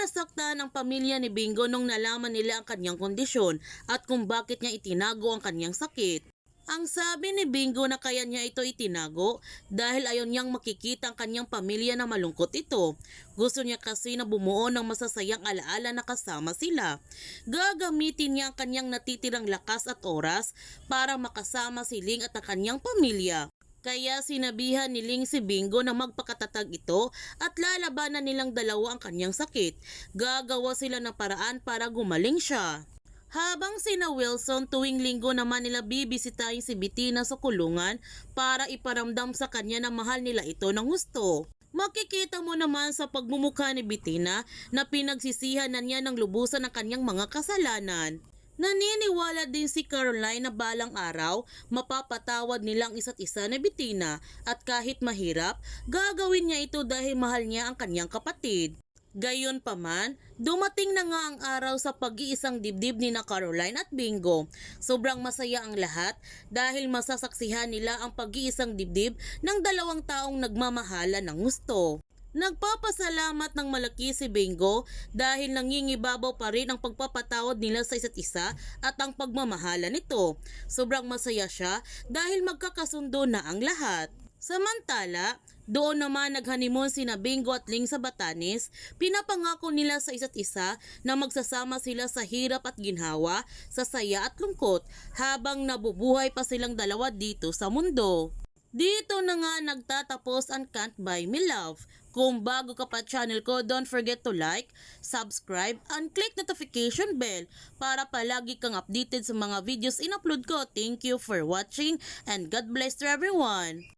nasaktan ang pamilya ni Bingo nung nalaman nila ang kanyang kondisyon at kung bakit niya itinago ang kanyang sakit. Ang sabi ni Bingo na kaya niya ito itinago dahil ayaw niyang makikita ang kanyang pamilya na malungkot ito. Gusto niya kasi na bumuo ng masasayang alaala na kasama sila. Gagamitin niya ang kanyang natitirang lakas at oras para makasama si Ling at ang kanyang pamilya. Kaya sinabihan ni Ling si Bingo na magpakatatag ito at lalabanan nilang dalawa ang kanyang sakit. Gagawa sila ng paraan para gumaling siya. Habang sina Wilson tuwing linggo naman nila bibisitahin si Bettina sa kulungan para iparamdam sa kanya na mahal nila ito ng gusto. Makikita mo naman sa pagmumukha ni Bettina na pinagsisihan na niya ng lubusan ang kanyang mga kasalanan. Naniniwala din si Caroline na balang araw mapapatawad nilang isa't isa ni Bettina at kahit mahirap, gagawin niya ito dahil mahal niya ang kanyang kapatid. Gayunpaman, dumating na nga ang araw sa pag-iisang dibdib ni na Caroline at Bingo. Sobrang masaya ang lahat dahil masasaksihan nila ang pag-iisang dibdib ng dalawang taong nagmamahala ng gusto. Nagpapasalamat ng malaki si Bingo dahil nangingibabaw pa rin ang pagpapatawad nila sa isa't isa at ang pagmamahala nito. Sobrang masaya siya dahil magkakasundo na ang lahat. Samantala, doon naman nag-honeymoon sina Bingo at Ling sa Batanes. Pinapangako nila sa isa't isa na magsasama sila sa hirap at ginhawa, sa saya at lungkot habang nabubuhay pa silang dalawa dito sa mundo. Dito na nga nagtatapos ang Can't Buy Me Love. Kung bago ka pa channel ko, don't forget to like, subscribe, and click notification bell para palagi kang updated sa mga videos in-upload ko. Thank you for watching and God bless to everyone!